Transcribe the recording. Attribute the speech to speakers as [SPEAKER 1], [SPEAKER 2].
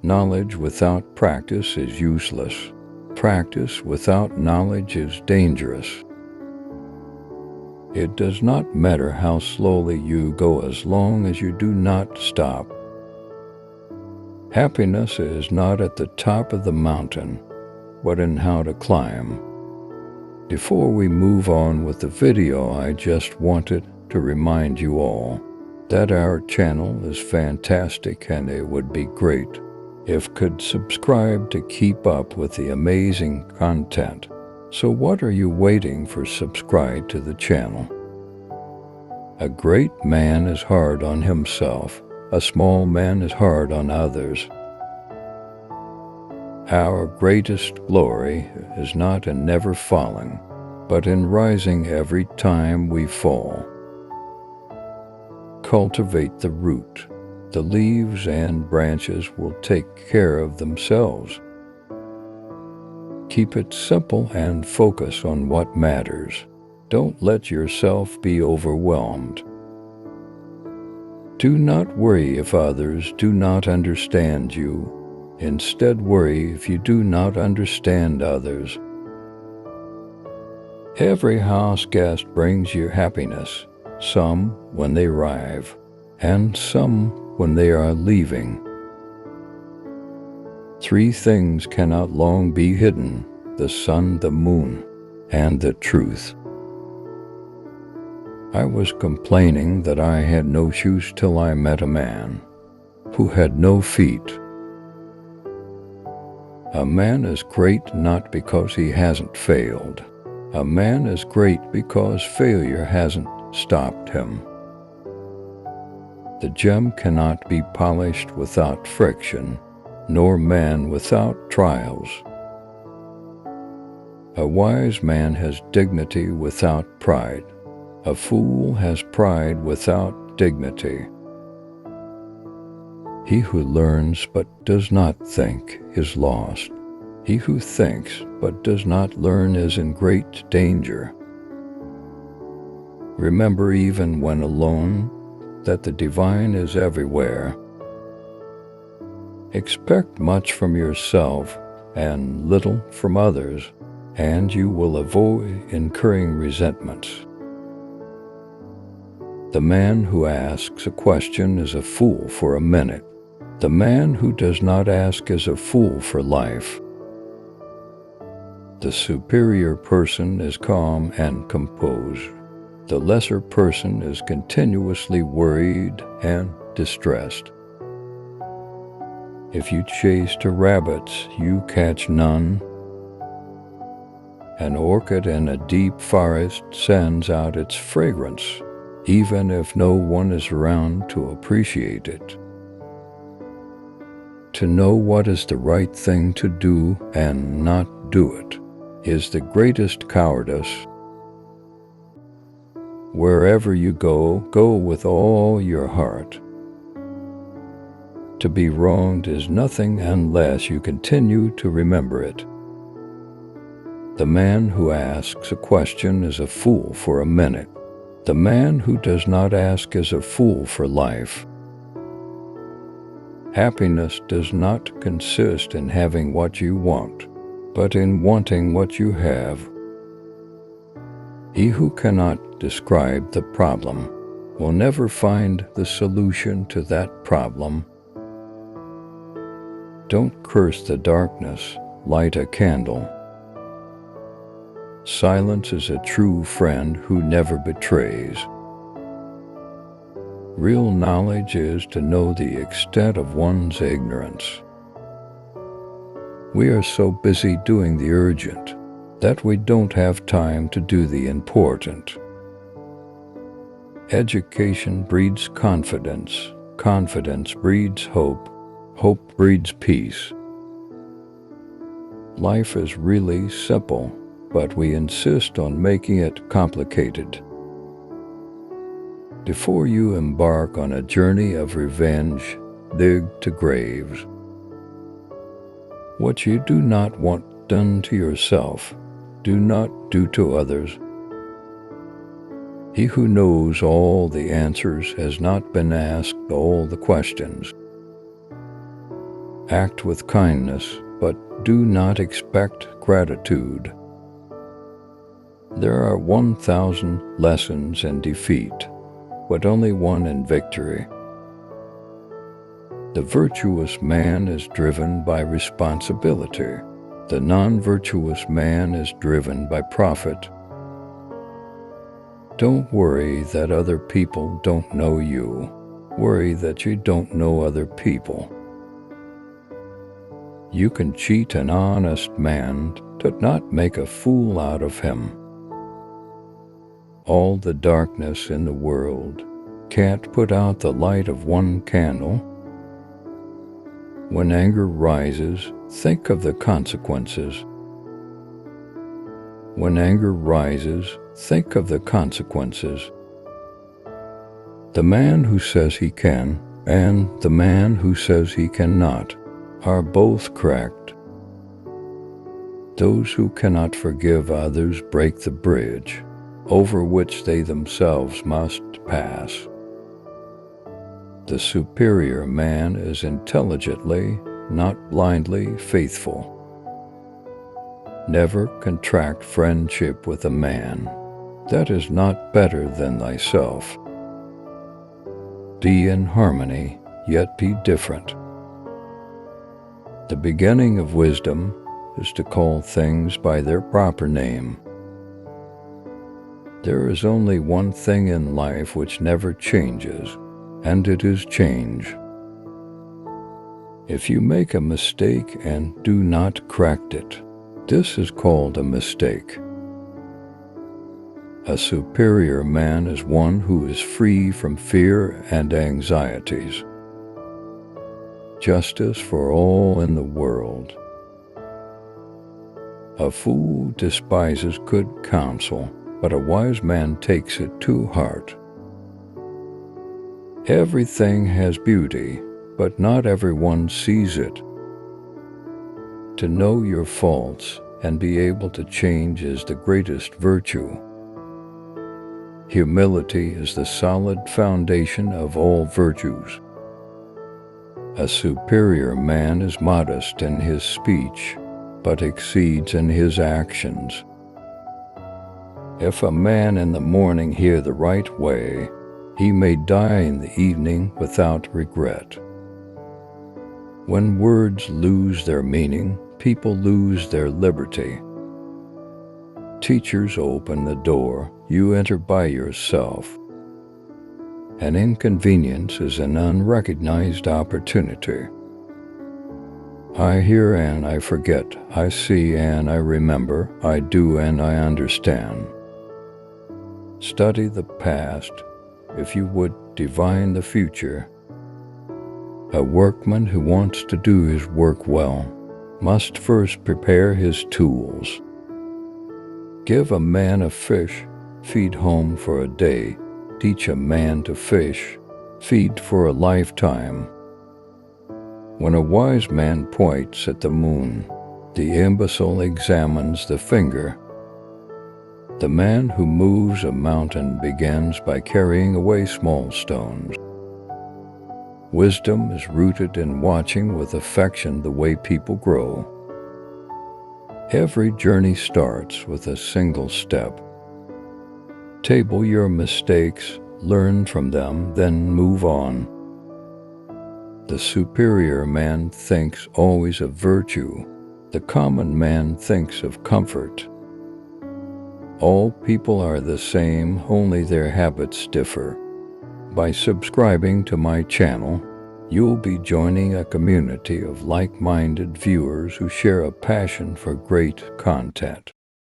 [SPEAKER 1] Knowledge without practice is useless. Practice without knowledge is dangerous. It does not matter how slowly you go as long as you do not stop. Happiness is not at the top of the mountain, but in how to climb. Before we move on with the video, I just wanted to remind you all that our channel is fantastic and it would be great if could subscribe to keep up with the amazing content. So what are you waiting for? Subscribe to the channel. A great man is hard on himself. A small man is hard on others. Our greatest glory is not in never falling, but in rising every time we fall. Cultivate the root. The leaves and branches will take care of themselves. Keep it simple and focus on what matters. Don't let yourself be overwhelmed. Do not worry if others do not understand you. Instead, worry if you do not understand others. Every house guest brings you happiness, some when they arrive, and some when they are leaving. 3 things cannot long be hidden: the sun, the moon, and the truth. I was complaining that I had no shoes till I met a man who had no feet. A man is great not because he hasn't failed. A man is great because failure hasn't stopped him. The gem cannot be polished without friction, nor man without trials. A wise man has dignity without pride. A fool has pride without dignity. He who learns but does not think is lost. He who thinks but does not learn is in great danger. Remember, even when alone, that the divine is everywhere. Expect much from yourself and little from others, and you will avoid incurring resentments. The man who asks a question is a fool for a minute. The man who does not ask is a fool for life. The superior person is calm and composed. The lesser person is continuously worried and distressed. If you chase rabbits, you catch none. An orchid in a deep forest sends out its fragrance, even if no one is around to appreciate it. To know what is the right thing to do and not do it is the greatest cowardice. Wherever you go, go with all your heart. To be wronged is nothing unless you continue to remember it. The man who asks a question is a fool for a minute. The man who does not ask is a fool for life. Happiness does not consist in having what you want, but in wanting what you have. He who cannot describe the problem will never find the solution to that problem. Don't curse the darkness, light a candle. Silence is a true friend who never betrays. Real knowledge is to know the extent of one's ignorance. We are so busy doing the urgent that we don't have time to do the important. Education breeds confidence. Confidence breeds hope. Hope breeds peace. Life is really simple, but we insist on making it complicated. Before you embark on a journey of revenge, dig to graves. What you do not want done to yourself, do not do to others. He who knows all the answers has not been asked all the questions. Act with kindness, but do not expect gratitude. There are 1,000 lessons in defeat, but only one in victory. The virtuous man is driven by responsibility. The non-virtuous man is driven by profit. Don't worry that other people don't know you. Worry that you don't know other people. You can cheat an honest man, but not make a fool out of him. All the darkness in the world can't put out the light of one candle. When anger rises, think of the consequences. When anger rises, think of the consequences. The man who says he can and the man who says he cannot are both cracked. Those who cannot forgive others break the bridge over which they themselves must pass. The superior man is intelligently, not blindly, faithful. Never contract friendship with a man that is not better than thyself. Be in harmony, yet be different. The beginning of wisdom is to call things by their proper name. There is only one thing in life which never changes, and it is change. If you make a mistake and do not correct it, this is called a mistake. A superior man is one who is free from fear and anxieties. Justice for all in the world. A fool despises good counsel, but a wise man takes it to heart. Everything has beauty, but not everyone sees it. To know your faults and be able to change is the greatest virtue. Humility is the solid foundation of all virtues. A superior man is modest in his speech, but exceeds in his actions. If a man in the morning hear the right way, he may die in the evening without regret. When words lose their meaning, people lose their liberty. Teachers open the door, you enter by yourself. An inconvenience is an unrecognized opportunity. I hear and I forget, I see and I remember, I do and I understand. Study the past, if you would divine the future. A workman who wants to do his work well must first prepare his tools. Give a man a fish, feed home for a day. Teach a man to fish, feed for a lifetime. When a wise man points at the moon, the imbecile examines the finger. The man who moves a mountain begins by carrying away small stones. Wisdom is rooted in watching with affection the way people grow. Every journey starts with a single step. Table your mistakes, learn from them, then move on. The superior man thinks always of virtue. The common man thinks of comfort. All people are the same, only their habits differ. By subscribing to my channel, you'll be joining a community of like-minded viewers who share a passion for great content.